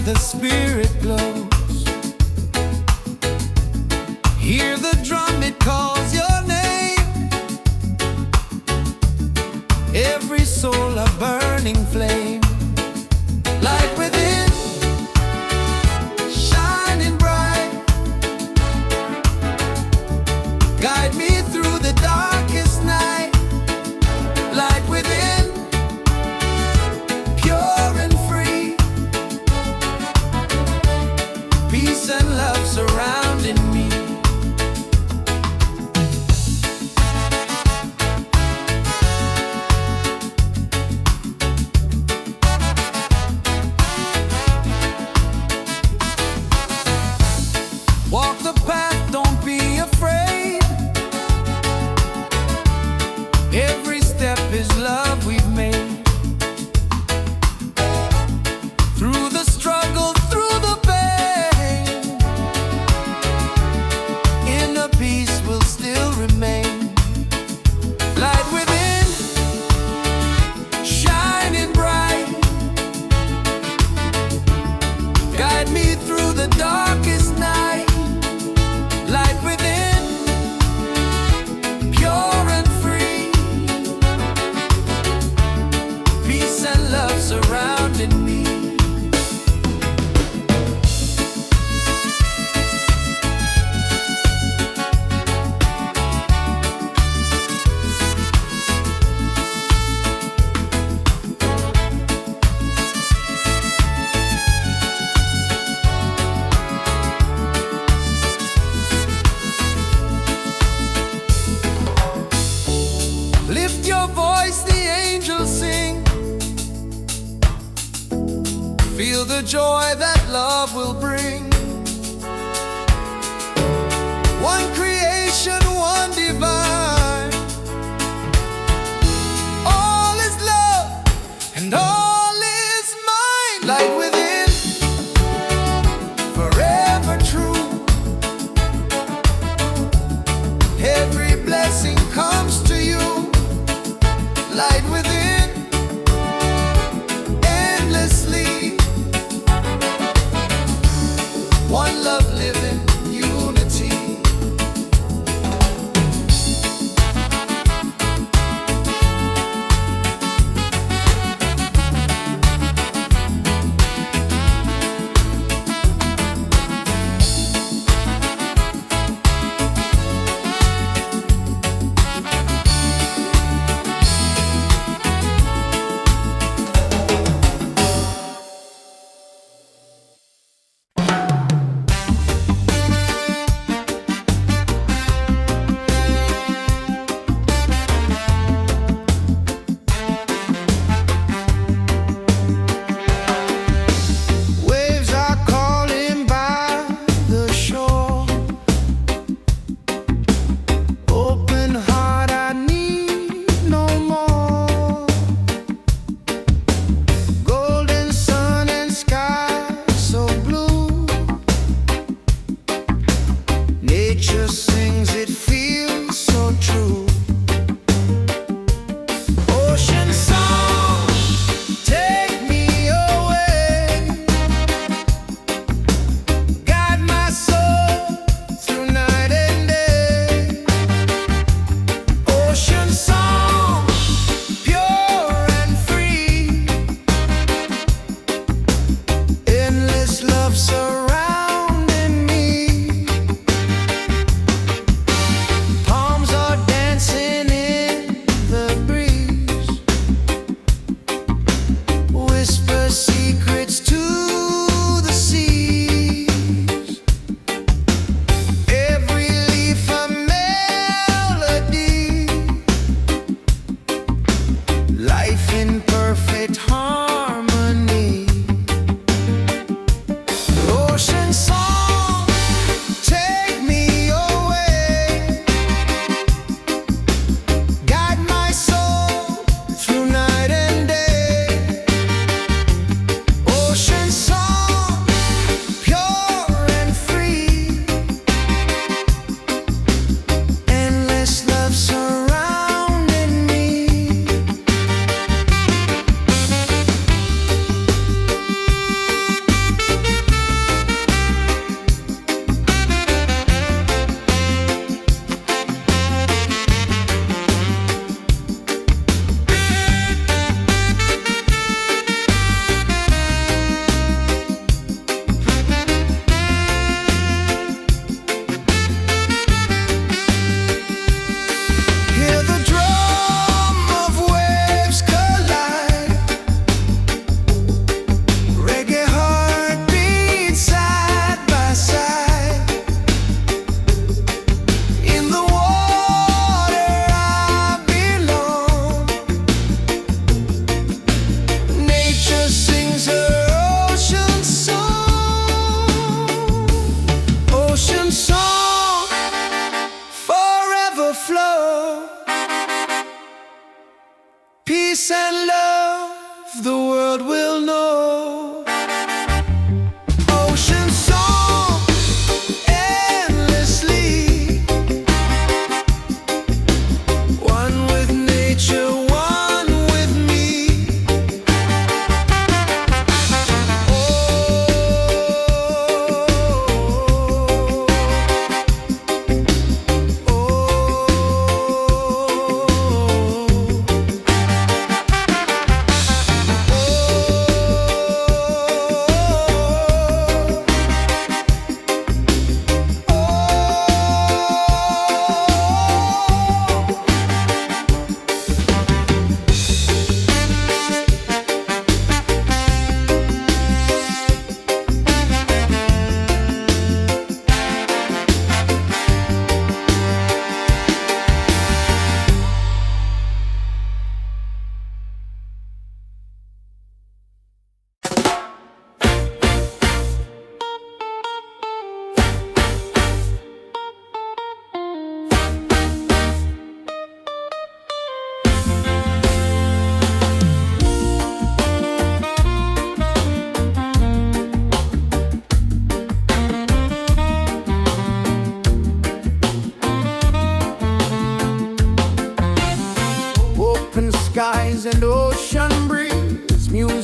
the spirit glows. Hear the drum, it calls your name. Every soul a burning flame. Light within, shining bright. Guide me through the darkest night. Light within, pure and free. Peace and love surrounding me. Walk the path, don't be afraid. Every step is love we've made. Through the struggle, through the pain, inner peace will still remain. Light within, shining bright. Guide me through the darkest night. Light within, pure and free. Peace and love surrounding me. Lift your voice, the angels sing. Feel the joy that love will bring. One creation, one divine. All is love and all is mine. Light within, forever true. Every blessing comes to you. Light within, endlessly. One love living, unity. Waves are calling by the shore. Open heart, I need no more. Golden sun and sky so blue. Nature sings, it feels so true. Ocean song, take me away. Guide my soul through night and day. Ocean song, pure and free. Endless love surrounding me.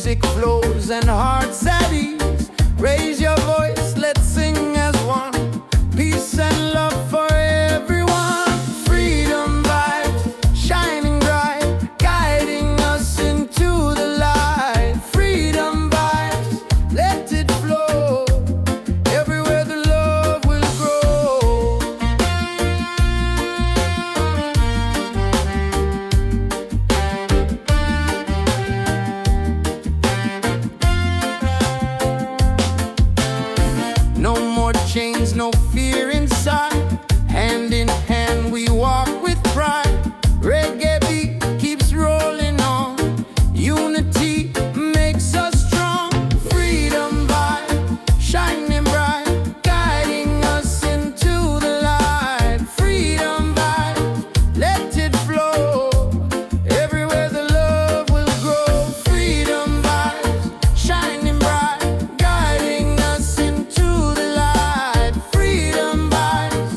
music flows and hearts at ease. Raise your voice, let's sing as one. Peace and love for everyone. Freedom vibes, shining bright, guiding us into the light. Freedom vibes, let it flow. Everywhere the love will grow. No more chains, no fear inside. Hand in hand we walk with pride. Reggae beat keeps rolling on. Unity makes us strong. Freedom vibe, shining bright, guiding us into the light. Freedom vibe, let it flow. Everywhere the love will grow. Freedom vibes, shining bright, guiding us into the light. Freedom vibes,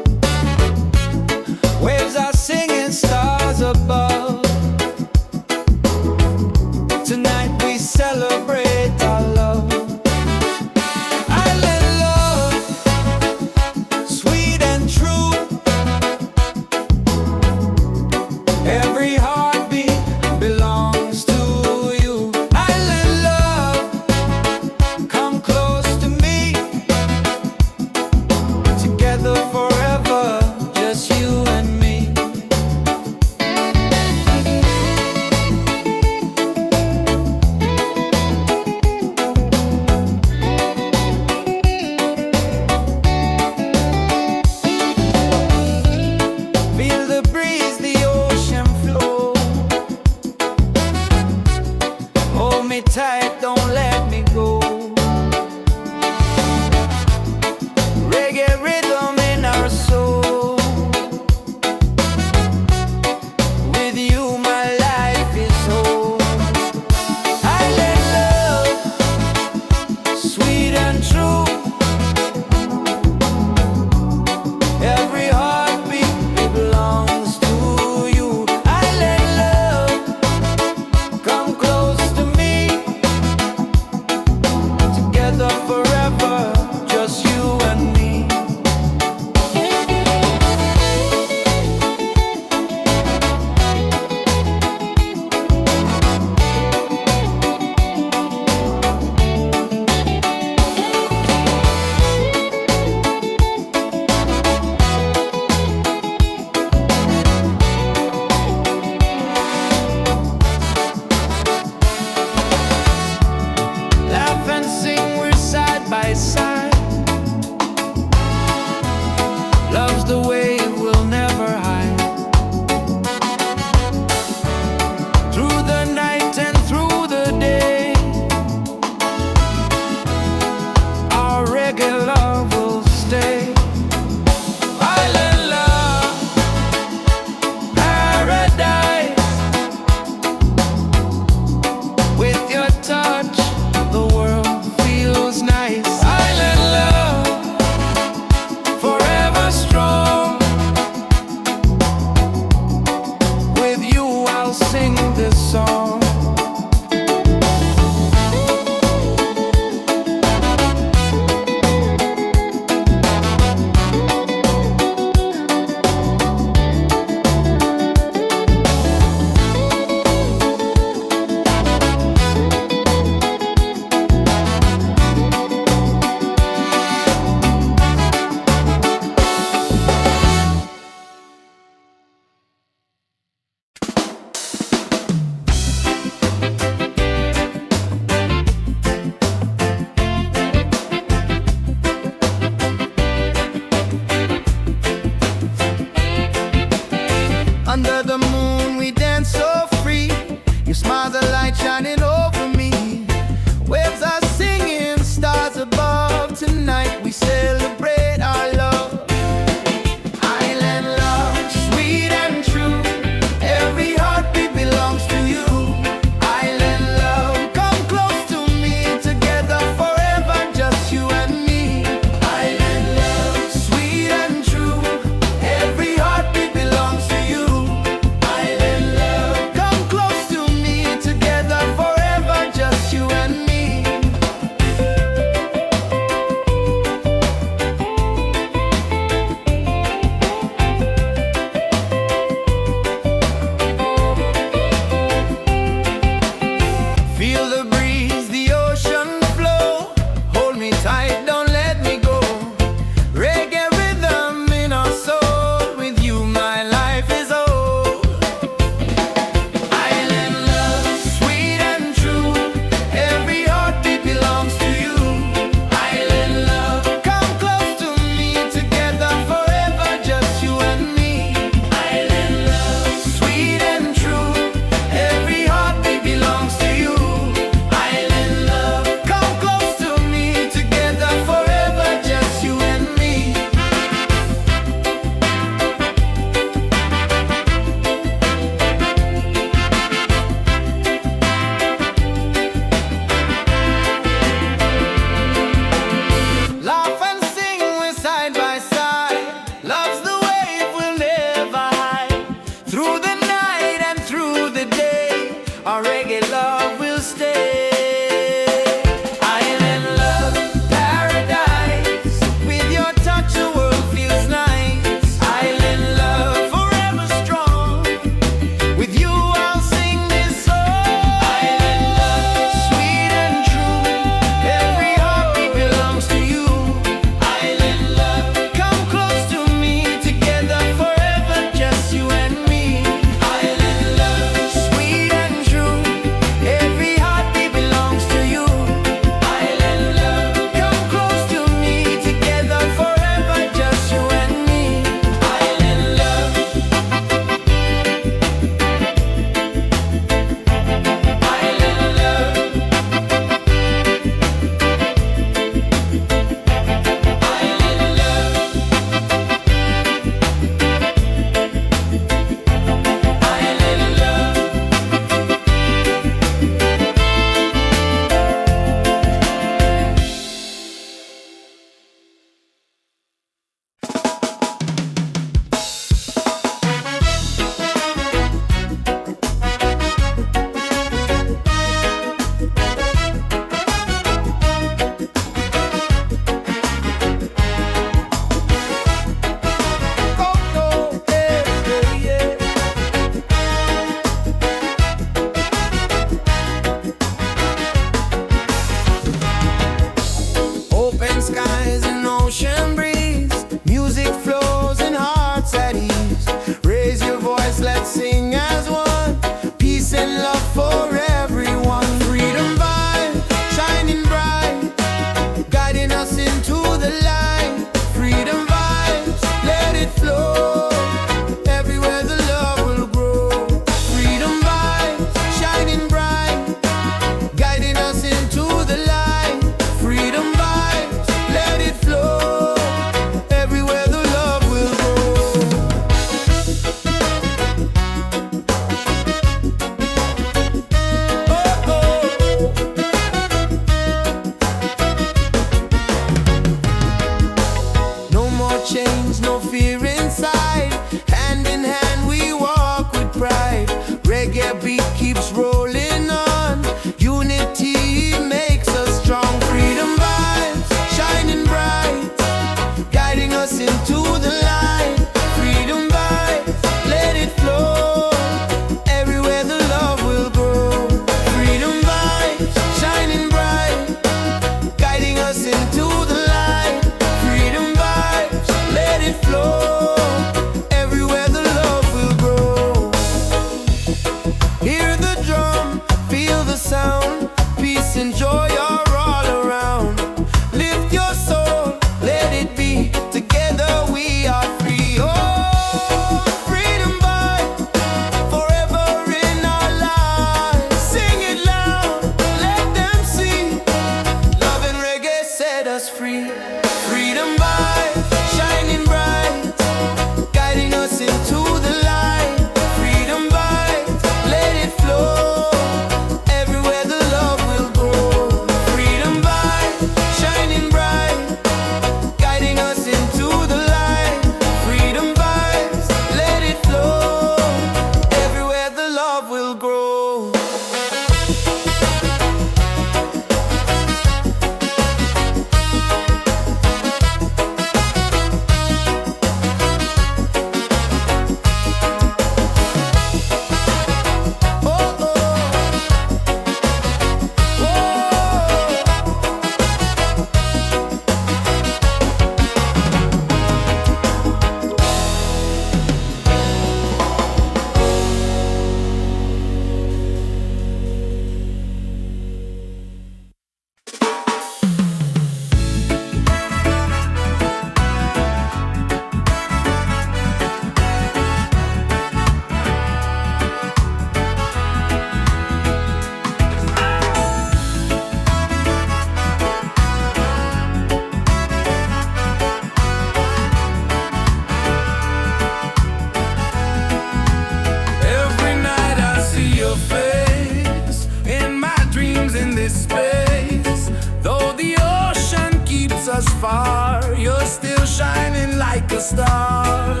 far, you're still shining like a star.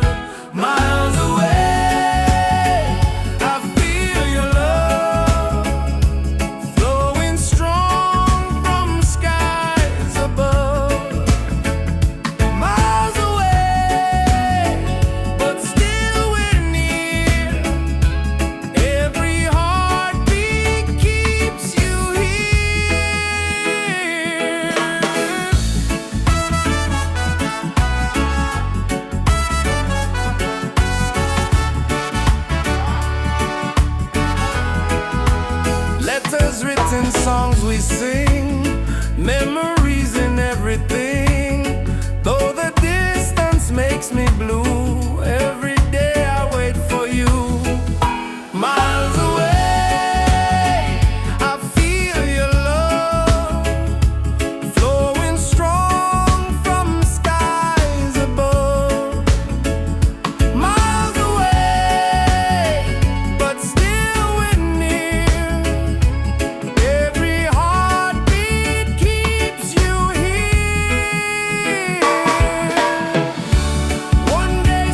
Miles away, I feel your love flowing strong from skies above. Miles away, but still we're near. Every heartbeat keeps you here. Letters written, songs we sing, memories in everything. Though the distance makes me blue, every day I wait for you. Miles away, I feel your love flowing strong from skies above. Miles away, but still we're near. Every heartbeat keeps you here. One day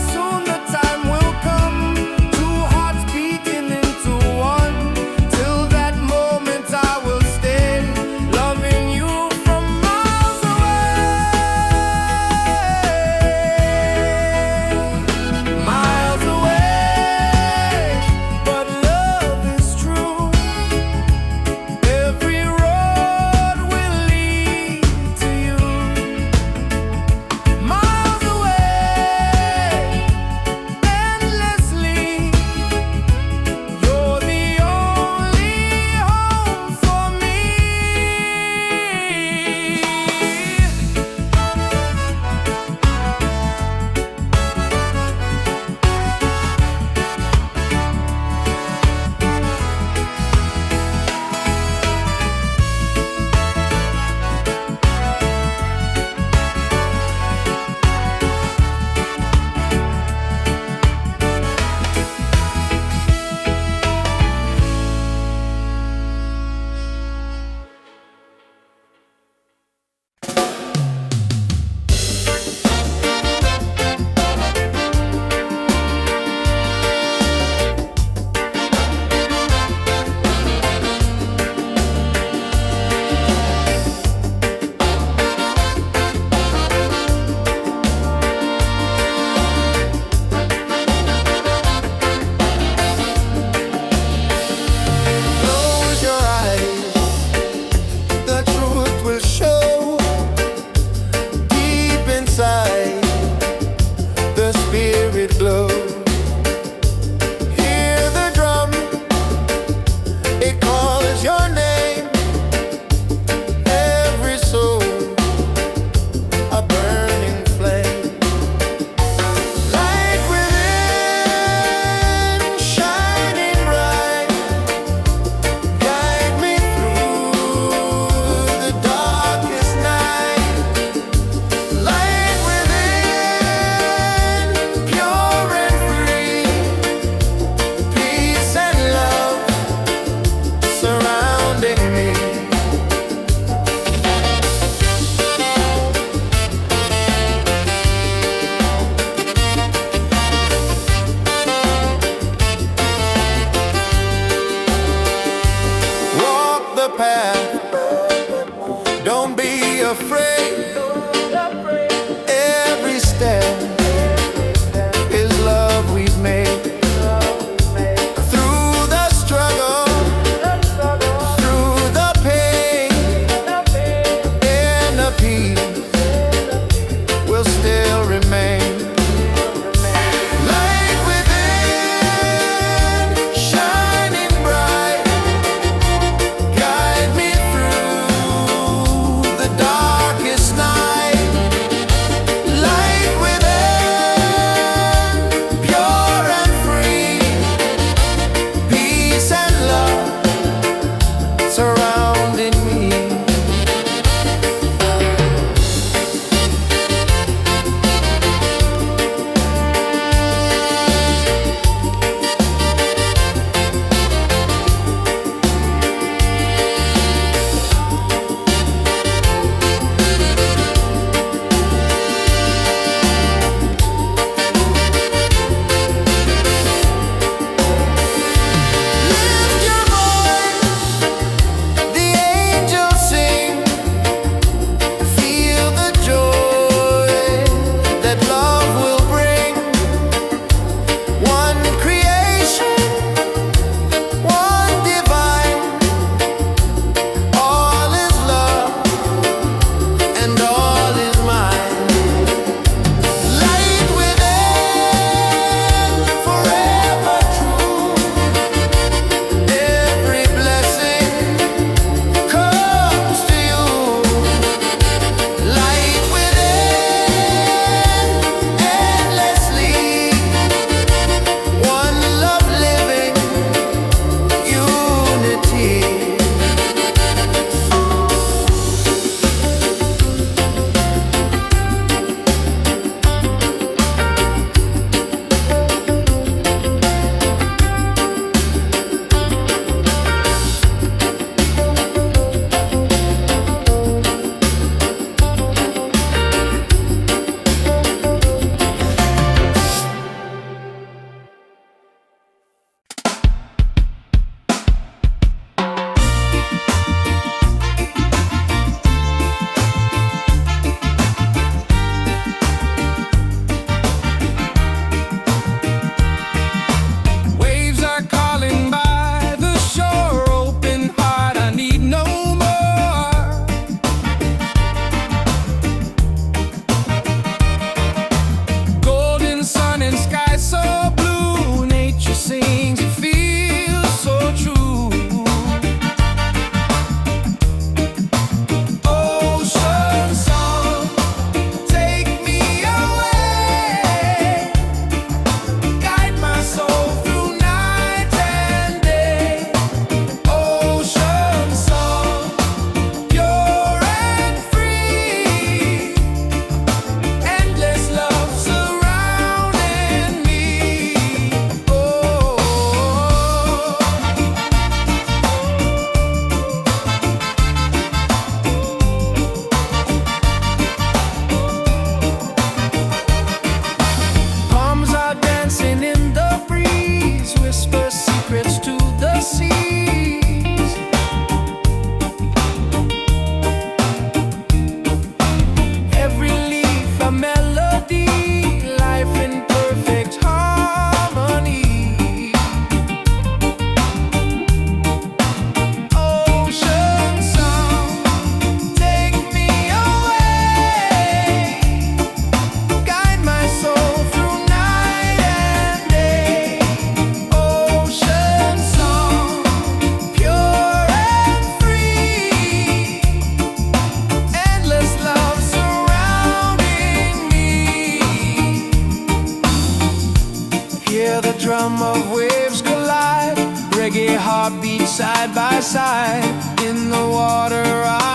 hear the drum of waves collide. Reggae heartbeats side by side. In the water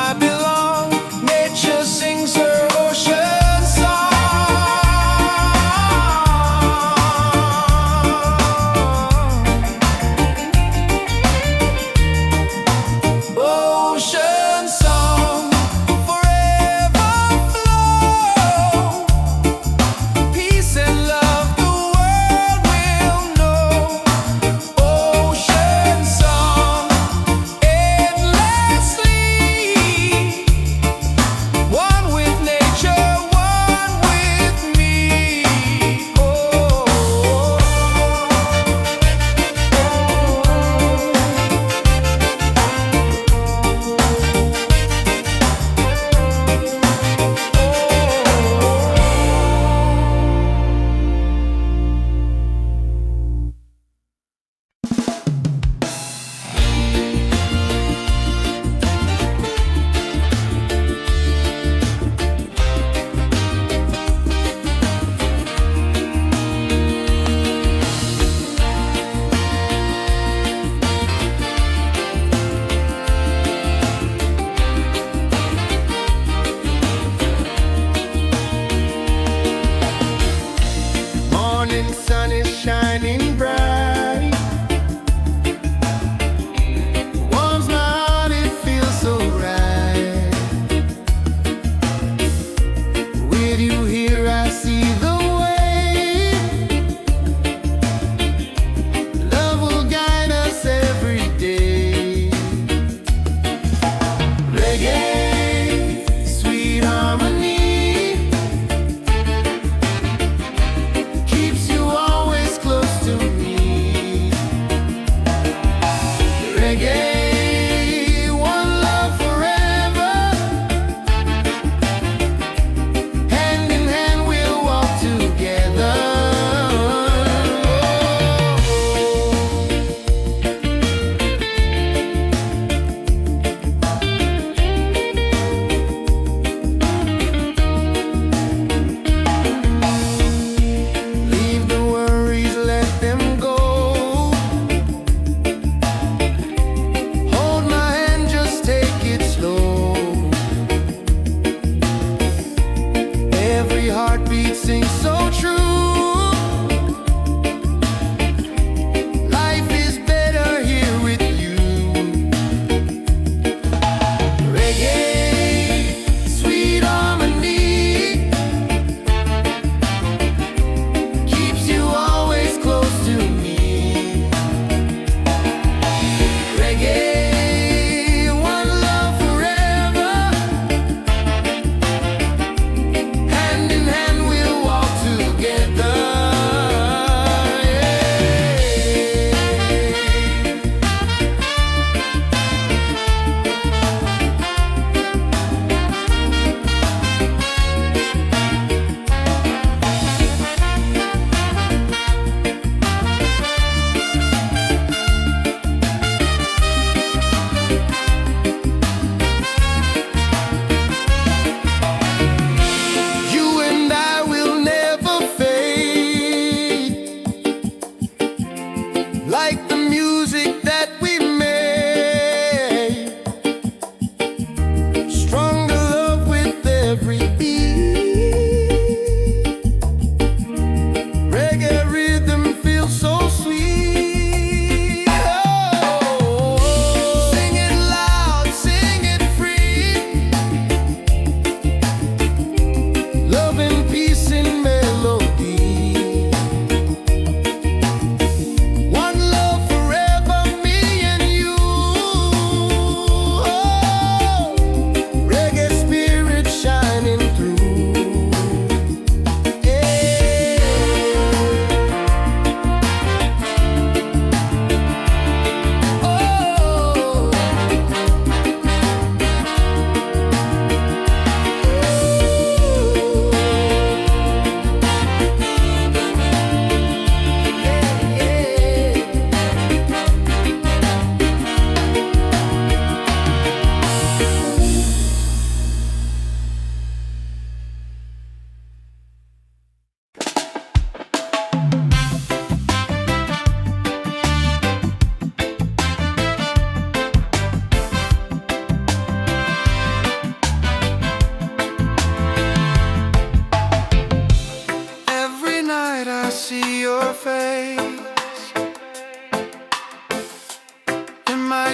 I belong. Nature sings her ocean song. Ocean song, forever flow. Peace and love the world will know. Ocean song, endlessly. One with nature, one with me. Oh. Morning sun is shining bright. Warms my heart, it feels so right. With you here I see the way. Love will guide us every day. Reggae, sweet harmony, keeps you always close to me.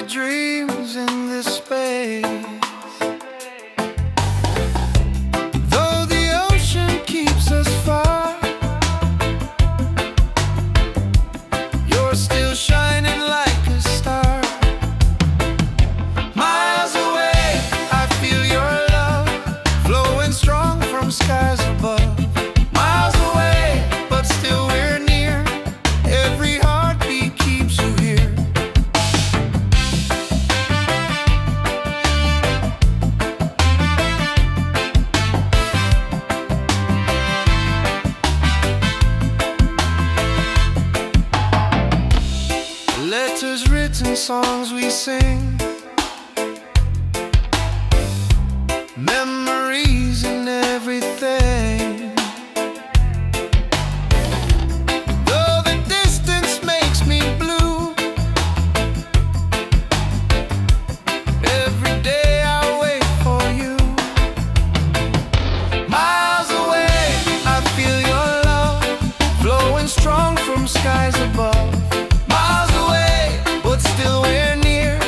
dreams in this space. Though the ocean keeps us far, you're still shining like a star. Miles away, I feel your love flowing strong from skies above. Miles away, but still we're near. Every heartbeat keeps you here. Letters written, songs we sing, memories and everything. Though the distance makes me blue, every day I wait for you. Miles away, I feel your love flowing strong from skies above. Miles away, but still we're near.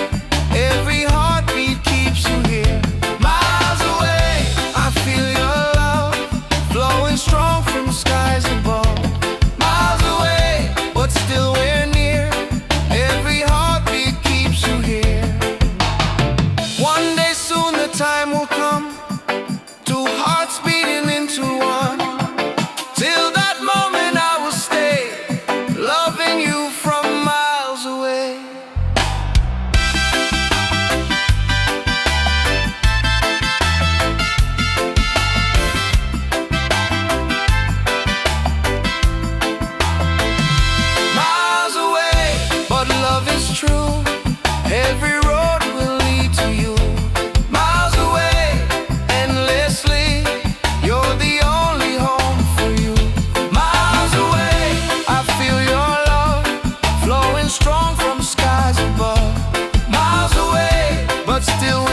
Every heartbeat keeps you here. Miles away, I feel your love flowing strong from skies above. Miles away, but still we're near. Every heartbeat keeps you here. One day soon the time will come, two hearts beating into one. Till that moment I will stay, loving you from miles away. Miles away, but love is true. Every road will lead to you. Miles away, endlessly, you're the only home for you. Miles away, I feel your love flowing strong from skies above. Miles away, but still